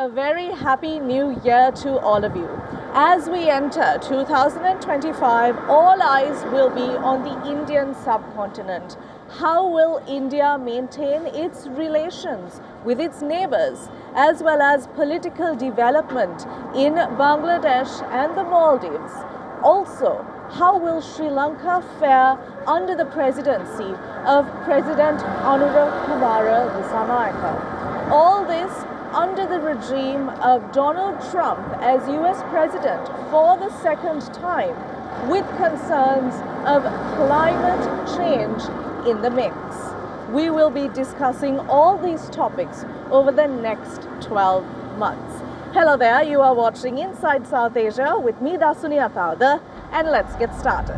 a very happy new year to all of you. As we enter 2025, all eyes will be on the Indian subcontinent. How will India maintain its relations with its neighbors, as well as political development in Bangladesh and the Maldives? Also, how will Sri Lanka fare under the presidency of President Anura Kumara Dissanayake? All this under the regime of Donald Trump as US President for the second time, with concerns of climate change in the mix. We will be discussing all these topics over the next 12 months. Hello there, you are watching Inside South Asia with me, Dasuni Atauda, and let's get started.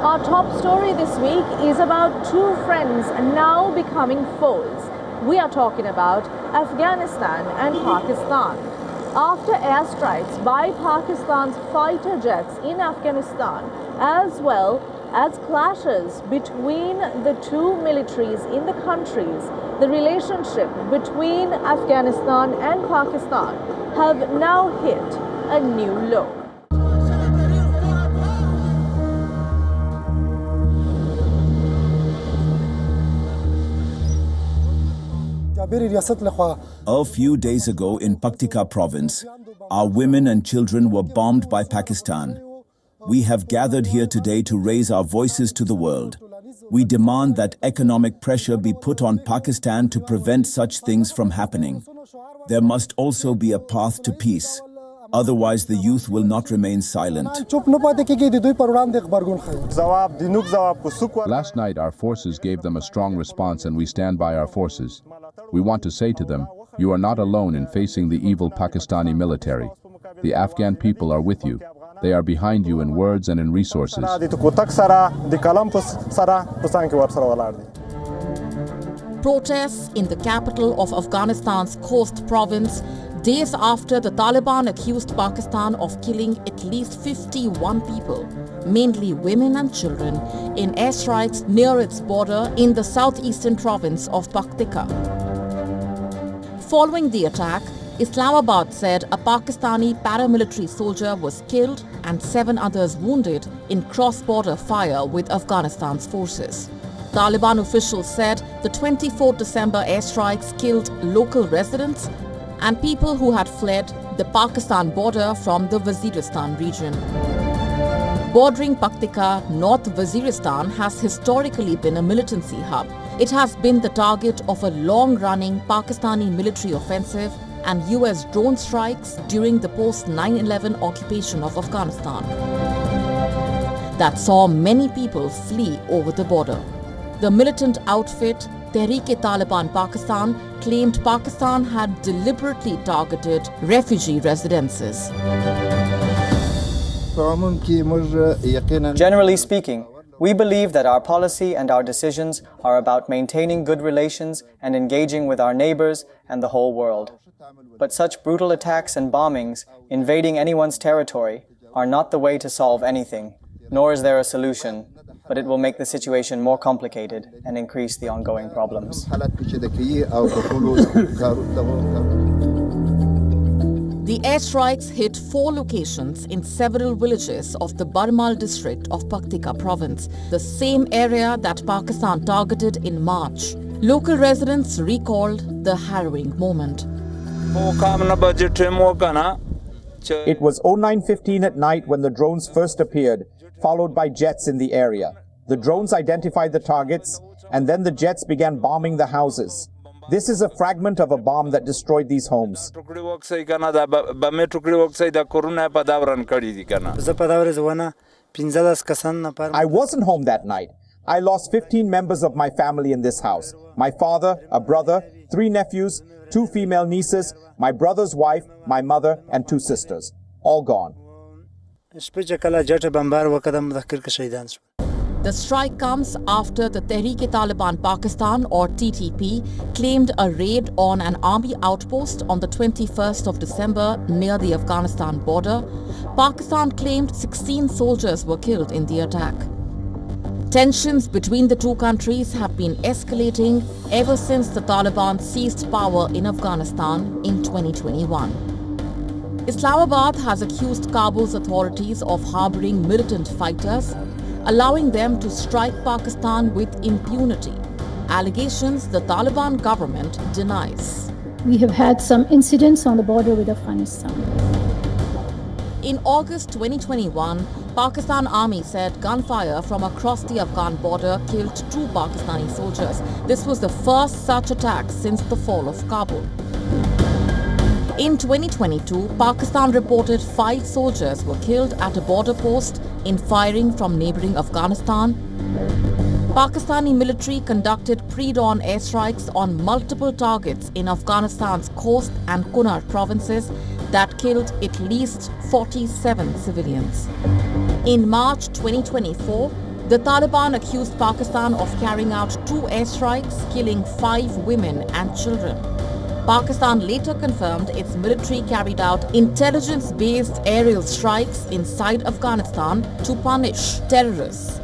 Our top story this week is about two friends now becoming foes. We are talking about Afghanistan and Pakistan. After airstrikes by Pakistan's fighter jets in Afghanistan, as well as clashes between the two militaries in the countries, the relationship between Afghanistan and Pakistan have now hit a new low. A few days ago in Paktika province, our women and children were bombed by Pakistan. We have gathered here today to raise our voices to the world. We demand that economic pressure be put on Pakistan to prevent such things from happening. There must also be a path to peace. Otherwise, the youth will not remain silent. Last night, our forces gave them a strong response, and we stand by our forces. We want to say to them, you are not alone in facing the evil Pakistani military. The Afghan people are with you. They are behind you in words and in resources. Protests in the capital of Afghanistan's Khost province, days after the Taliban accused Pakistan of killing at least 51 people, mainly women and children, in airstrikes near its border in the southeastern province of Paktika. Following the attack, Islamabad said a Pakistani paramilitary soldier was killed and 7 others wounded in cross-border fire with Afghanistan's forces. Taliban officials said the 24 December airstrikes killed local residents and people who had fled the Pakistan border from the Waziristan region. Bordering Paktika, North Waziristan has historically been a militancy hub. It has been the target of a long-running Pakistani military offensive and US drone strikes during the post-9/11 occupation of Afghanistan that saw many people flee over the border. The militant outfit Tehreek-e-Taliban Pakistan claimed Pakistan had deliberately targeted refugee residences. Generally speaking, we believe that our policy and our decisions are about maintaining good relations and engaging with our neighbors and the whole world. But such brutal attacks and bombings, invading anyone's territory, are not the way to solve anything, nor is there a solution, but it will make the situation more complicated and increase the ongoing problems. The airstrikes hit 4 locations in several villages of the Barmal district of Paktika province, the same area that Pakistan targeted in March. Local residents recalled the harrowing moment. It was 09:15 at night when the drones first appeared, followed by jets in the area. The drones identified the targets, and then the jets began bombing the houses. This is a fragment of a bomb that destroyed these homes. I wasn't home that night. I lost 15 members of my family in this house. My father, a brother, 3 nephews, 2 female nieces, my brother's wife, my mother, and 2 sisters. All gone. The strike comes after the Tehreek-e-Taliban-Pakistan or TTP claimed a raid on an army outpost on the 21st of December near the Afghanistan border. Pakistan claimed 16 soldiers were killed in the attack. Tensions between the two countries have been escalating ever since the Taliban seized power in Afghanistan in 2021. Islamabad has accused Kabul's authorities of harboring militant fighters, allowing them to strike Pakistan with impunity. Allegations the Taliban government denies. We have had some incidents on the border with Afghanistan. In August 2021, Pakistan Army said gunfire from across the Afghan border killed 2 Pakistani soldiers. This was the first such attack since the fall of Kabul. In 2022, Pakistan reported 5 soldiers were killed at a border post in firing from neighboring Afghanistan. Pakistani military conducted pre-dawn airstrikes on multiple targets in Afghanistan's Khost and Kunar provinces that killed at least 47 civilians. In March 2024, the Taliban accused Pakistan of carrying out 2 airstrikes, killing 5 women and children. Pakistan later confirmed its military carried out intelligence-based aerial strikes inside Afghanistan to punish terrorists.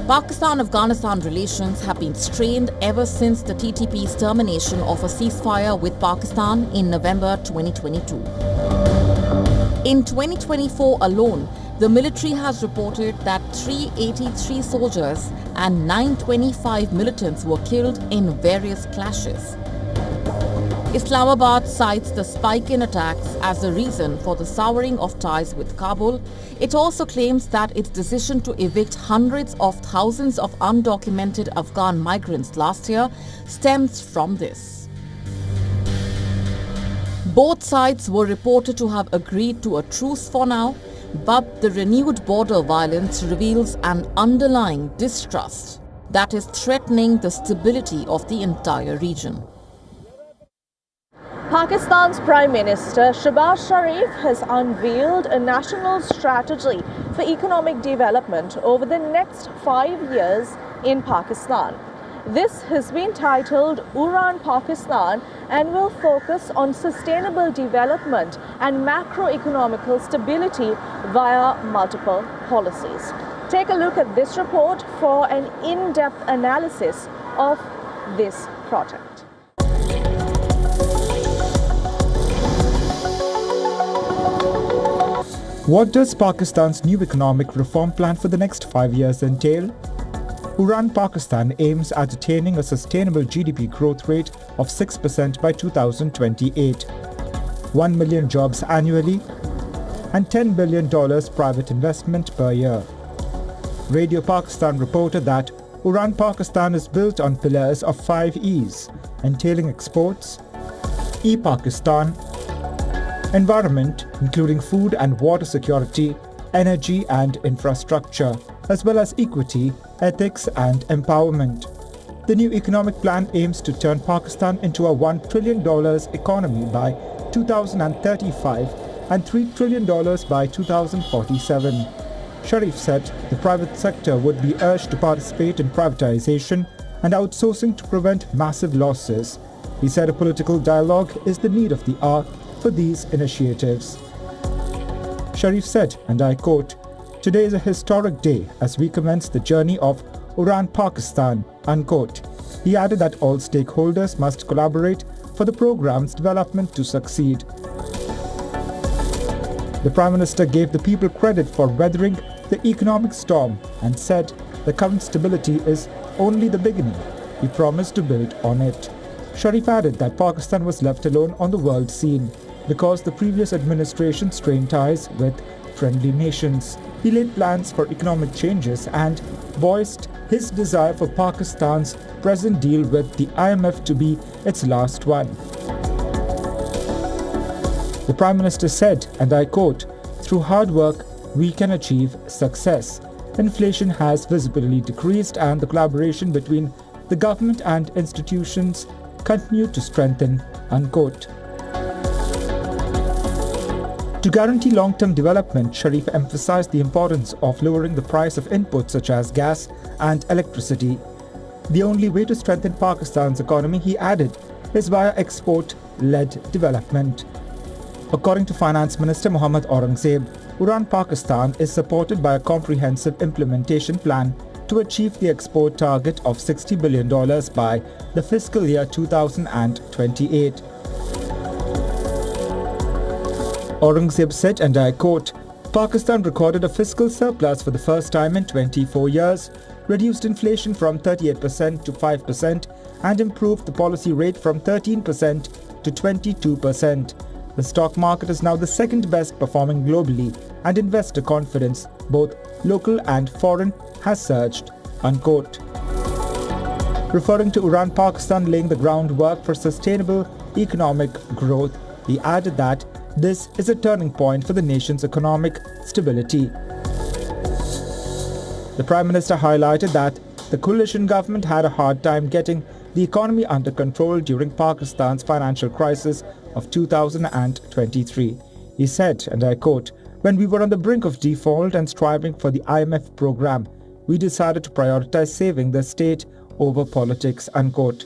Pakistan-Afghanistan relations have been strained ever since the TTP's termination of a ceasefire with Pakistan in November 2022. In 2024 alone, the military has reported that 383 soldiers and 925 militants were killed in various clashes. Islamabad cites the spike in attacks as the reason for the souring of ties with Kabul. It also claims that its decision to evict hundreds of thousands of undocumented Afghan migrants last year stems from this. Both sides were reported to have agreed to a truce for now, but the renewed border violence reveals an underlying distrust that is threatening the stability of the entire region. Pakistan's Prime Minister Shehbaz Sharif has unveiled a national strategy for economic development over the next 5 years in Pakistan. This has been titled Uran Pakistan and will focus on sustainable development and macroeconomical stability via multiple policies. Take a look at this report for an in-depth analysis of this project. What does Pakistan's new economic reform plan for the next 5 years entail? Uran Pakistan aims at attaining a sustainable GDP growth rate of 6% by 2028, 1 million jobs annually, and $10 billion private investment per year. Radio Pakistan reported that Uran Pakistan is built on pillars of 5 E's, entailing exports, e-Pakistan, environment, including food and water security, energy and infrastructure, as well as equity, ethics and empowerment. The new economic plan aims to turn Pakistan into a $1 trillion economy by 2035 and $3 trillion by 2047. Sharif said the private sector would be urged to participate in privatization and outsourcing to prevent massive losses. He said a political dialogue is the need of the hour for these initiatives. Sharif said, and I quote, "Today is a historic day as we commence the journey of Uran Pakistan," unquote. He added that all stakeholders must collaborate for the program's development to succeed. The Prime Minister gave the people credit for weathering the economic storm and said the current stability is only the beginning. He promised to build on it. Sharif added that Pakistan was left alone on the world scene because the previous administration strained ties with friendly nations. he laid plans for economic changes and voiced his desire for Pakistan's present deal with the IMF to be its last one. The Prime Minister said, and I quote, "Through hard work, we can achieve success. Inflation has visibly decreased and the collaboration between the government and institutions continue to strengthen," unquote. To guarantee long-term development, Sharif emphasized the importance of lowering the price of inputs such as gas and electricity. The only way to strengthen Pakistan's economy, he added, is via export-led development. According to Finance Minister Mohammad Aurangzeb, WION Pakistan is supported by a comprehensive implementation plan to achieve the export target of $60 billion by the fiscal year 2028. Aurangzeb said, and I quote, "Pakistan recorded a fiscal surplus for the first time in 24 years, reduced inflation from 38% to 5%, and improved the policy rate from 13% to 22%. The stock market is now the second best performing globally, and investor confidence, both local and foreign, has surged," unquote. Referring to WION Pakistan laying the groundwork for sustainable economic growth, he added that this is a turning point for the nation's economic stability. The Prime Minister highlighted that the coalition government had a hard time getting the economy under control during Pakistan's financial crisis of 2023. He said, and I quote, "When we were on the brink of default and striving for the IMF program, we decided to prioritize saving the state over politics," unquote.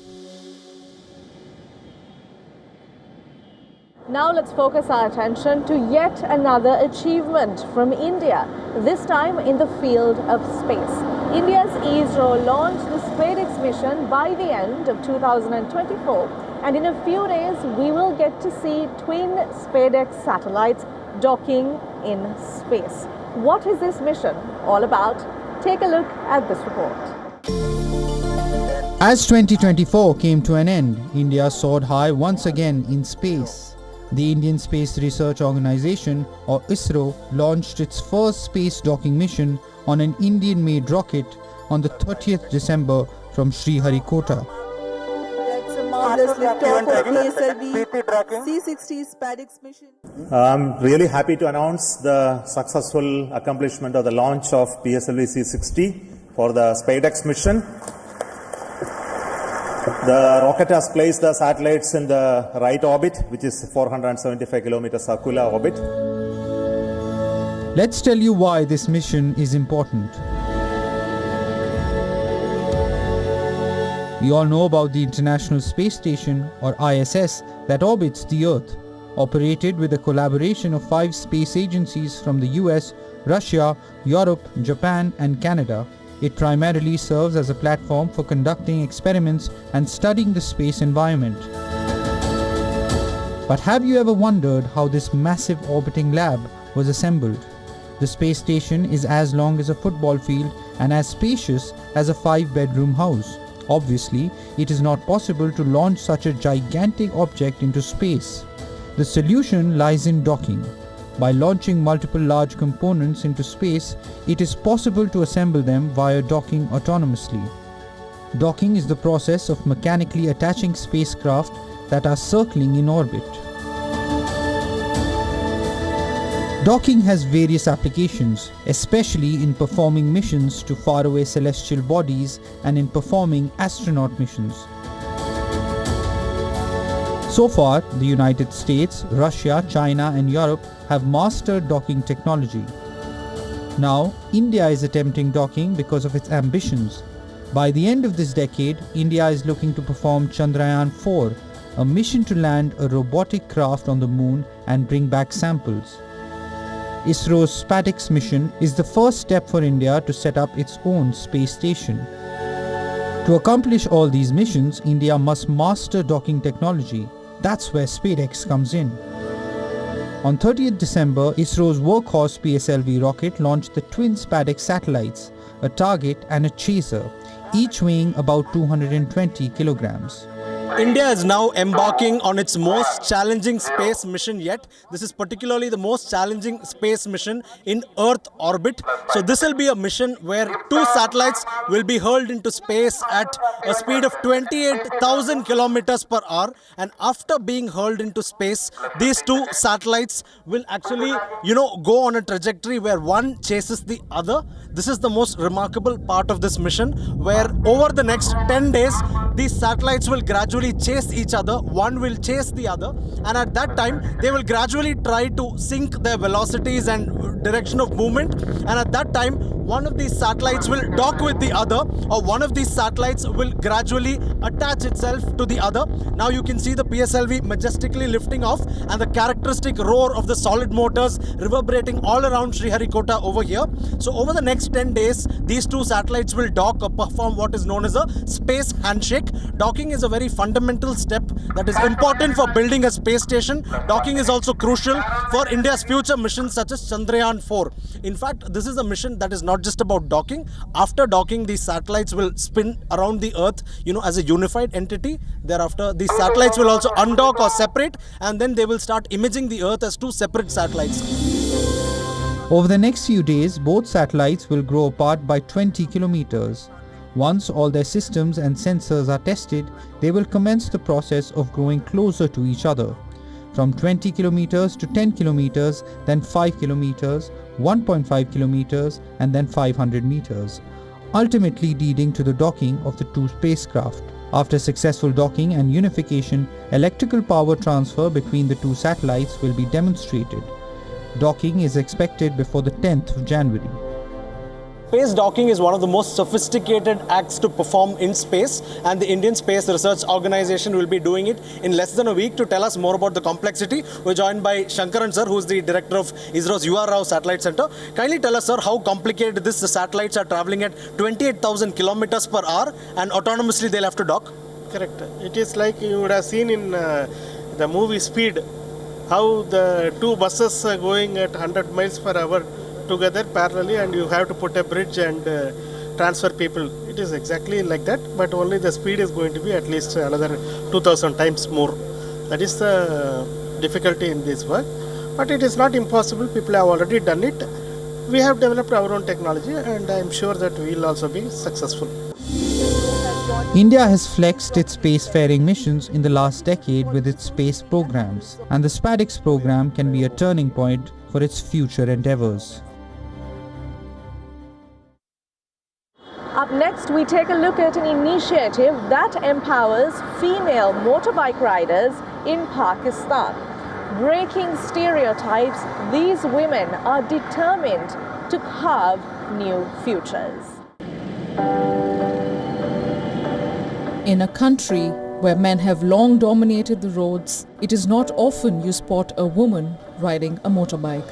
Now let's focus our attention to yet another achievement from India, this time in the field of space. India's ISRO launched the Spadex mission by the end of 2024, and in a few days we will get to see twin Spadex satellites docking in space. What is this mission all about? Take a look at this report. As 2024 came to an end, India soared high once again in space. The Indian Space Research Organisation, or ISRO, launched its first space docking mission on an Indian-made rocket on the 30th December from Sriharikota. That's a marvelous liftoff of PSLV C-60 Spadex mission. I'm really happy to announce the successful accomplishment of the launch of PSLV C-60 for the Spadex mission. The rocket has placed the satellites in the right orbit, which is 475 kilometers circular orbit. Let's tell you why this mission is important. We all know about the International Space Station, or ISS, that orbits the Earth. Operated with a collaboration of 5 space agencies from the US, Russia, Europe, Japan and Canada. It primarily serves as a platform for conducting experiments and studying the space environment. But have you ever wondered how this massive orbiting lab was assembled? The space station is as long as a football field and as spacious as a 5-bedroom house. Obviously, it is not possible to launch such a gigantic object into space. The solution lies in docking. By launching multiple large components into space, it is possible to assemble them via docking autonomously. Docking is the process of mechanically attaching spacecraft that are circling in orbit. Docking has various applications, especially in performing missions to faraway celestial bodies and in performing astronaut missions. So far, the United States, Russia, China and Europe have mastered docking technology. Now, India is attempting docking because of its ambitions. By the end of this decade, India is looking to perform Chandrayaan-4, a mission to land a robotic craft on the moon and bring back samples. ISRO's Spadex mission is the first step for India to set up its own space station. To accomplish all these missions, India must master docking technology. That's where Spadex comes in. On 30th December, ISRO's workhorse PSLV rocket launched the twin Spadex satellites, a target and a chaser, each weighing about 220 kilograms. India is now embarking on its most challenging space mission yet. This is particularly the most challenging space mission in Earth orbit. So this will be a mission where 2 satellites will be hurled into space at a speed of 28,000 kilometers per hour. And after being hurled into space, these 2 satellites will actually, go on a trajectory where one chases the other. This is the most remarkable part of this mission, where over the next 10 days, these satellites will gradually chase each other. One will chase the other, and at that time they will gradually try to sync their velocities and direction of movement, and at that time one of these satellites will dock with the other, or one of these satellites will gradually attach itself to the other. Now you can see the PSLV majestically lifting off and the characteristic roar of the solid motors reverberating all around Sriharikota over here. So over the next 10 days, these 2 satellites will dock or perform what is known as a space handshake. Docking is a very fundamental step that is important for building a space station. Docking is also crucial for India's future missions such as Chandrayaan-4. In fact, this is a mission that is not just about docking. After docking, these satellites will spin around the Earth, as a unified entity. Thereafter, these satellites will also undock or separate, and then they will start imaging the Earth as 2 separate satellites. Over the next few days, both satellites will grow apart by 20 kilometers. Once all their systems and sensors are tested, they will commence the process of growing closer to each other. From 20 kilometers to 10 kilometers, then 5 kilometers, 1.5 kilometers, and then 500 meters, ultimately leading to the docking of the 2 spacecraft. After successful docking and unification, electrical power transfer between the 2 satellites will be demonstrated. Docking is expected before the 10th of January. Space docking is one of the most sophisticated acts to perform in space, and the Indian Space Research Organization will be doing it in less than a week. To tell us more about the complexity, we're joined by Shankaran sir, who is the director of ISRO's UR Rao Satellite Center. Kindly tell us, sir, how complicated this. The satellites are traveling at 28,000 kilometers per hour, and autonomously they'll have to dock? Correct. It is like you would have seen in the movie Speed, how the 2 buses are going at 100 miles per hour together parallelly, and you have to put a bridge and transfer people. It is exactly like that, but only the speed is going to be at least another 2,000 times more. That is the difficulty in this work, but it is not impossible. People have already done it. We have developed our own technology, and I am sure that we will also be successful. India has flexed its spacefaring missions in the last decade with its space programs, and the Spadex program can be a turning point for its future endeavors. Up next, we take a look at an initiative that empowers female motorbike riders in Pakistan. Breaking stereotypes, these women are determined to carve new futures. In a country where men have long dominated the roads, it is not often you spot a woman riding a motorbike.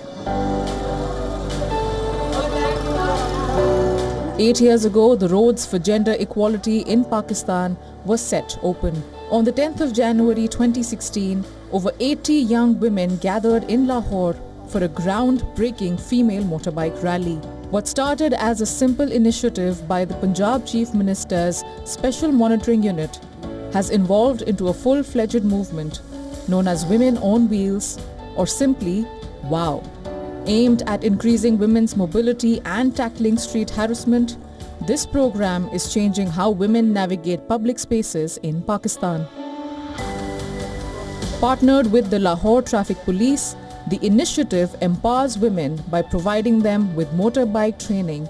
8 years ago, the roads for gender equality in Pakistan were set open. On the 10th of January 2016, over 80 young women gathered in Lahore for a groundbreaking female motorbike rally. What started as a simple initiative by the Punjab Chief Minister's Special Monitoring Unit has evolved into a full-fledged movement known as Women on Wheels, or simply WOW. Aimed at increasing women's mobility and tackling street harassment, this program is changing how women navigate public spaces in Pakistan. Partnered with the Lahore Traffic Police, the initiative empowers women by providing them with motorbike training,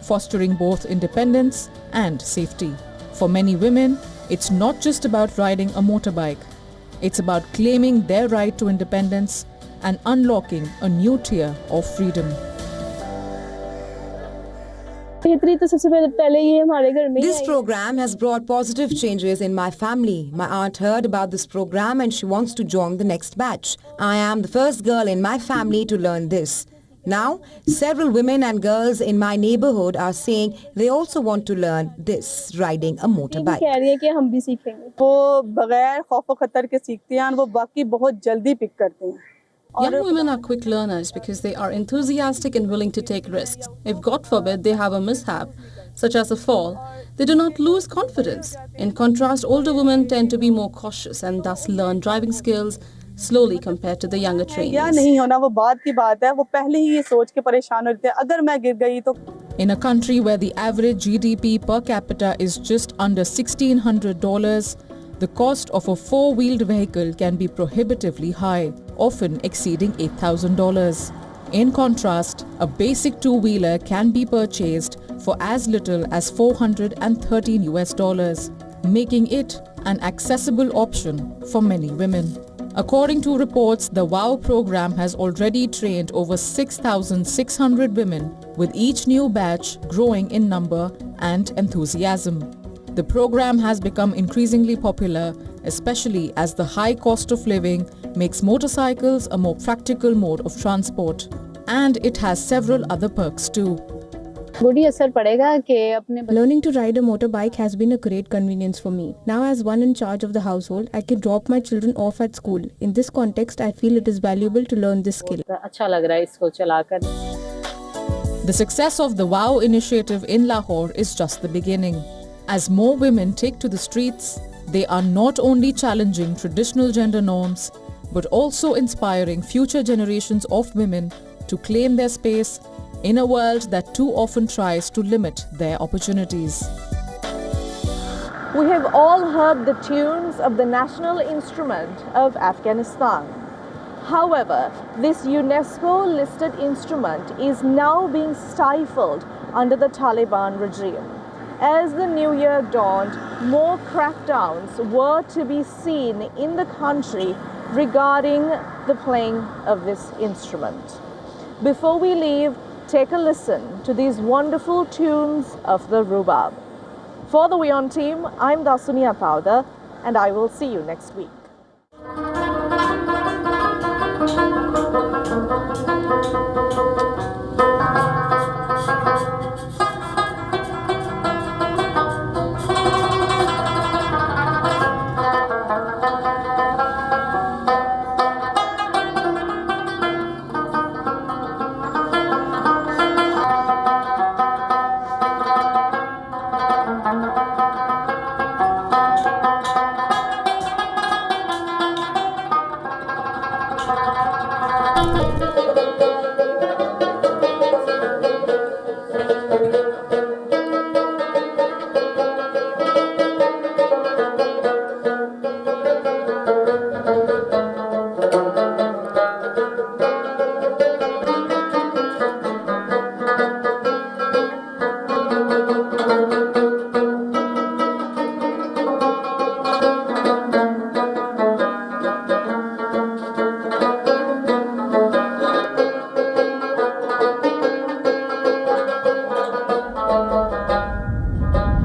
fostering both independence and safety. For many women, it's not just about riding a motorbike. It's about claiming their right to independence and unlocking a new tier of freedom. This program has brought positive changes in my family. My aunt heard about this program and she wants to join the next batch. I am the first girl in my family to learn this. Now, several women and girls in my neighborhood are saying they also want to learn this, riding a motorbike. Young women are quick learners because they are enthusiastic and willing to take risks. If God forbid they have a mishap, such as a fall, they do not lose confidence. In contrast, older women tend to be more cautious and thus learn driving skills slowly compared to the younger trainees. In a country where the average GDP per capita is just under $1,600, the cost of a four-wheeled vehicle can be prohibitively high, often exceeding $8,000. In contrast, a basic two-wheeler can be purchased for as little as $413, making it an accessible option for many women. According to reports, the WIO program has already trained over 6,600 women, with each new batch growing in number and enthusiasm. The program has become increasingly popular, especially as the high cost of living makes motorcycles a more practical mode of transport. And it has several other perks too. Learning to ride a motorbike has been a great convenience for me. Now, as one in charge of the household, I can drop my children off at school. In this context, I feel it is valuable to learn this skill. The success of the WIO initiative in Lahore is just the beginning. As more women take to the streets, they are not only challenging traditional gender norms, but also inspiring future generations of women to claim their space in a world that too often tries to limit their opportunities. We have all heard the tunes of the national instrument of Afghanistan. However, this UNESCO-listed instrument is now being stifled under the Taliban regime. As the new year dawned, more crackdowns were to be seen in the country regarding the playing of this instrument. Before we leave, take a listen to these wonderful tunes of the rubab. For the WION team, I'm Dasunia Powder, and I will see you next week.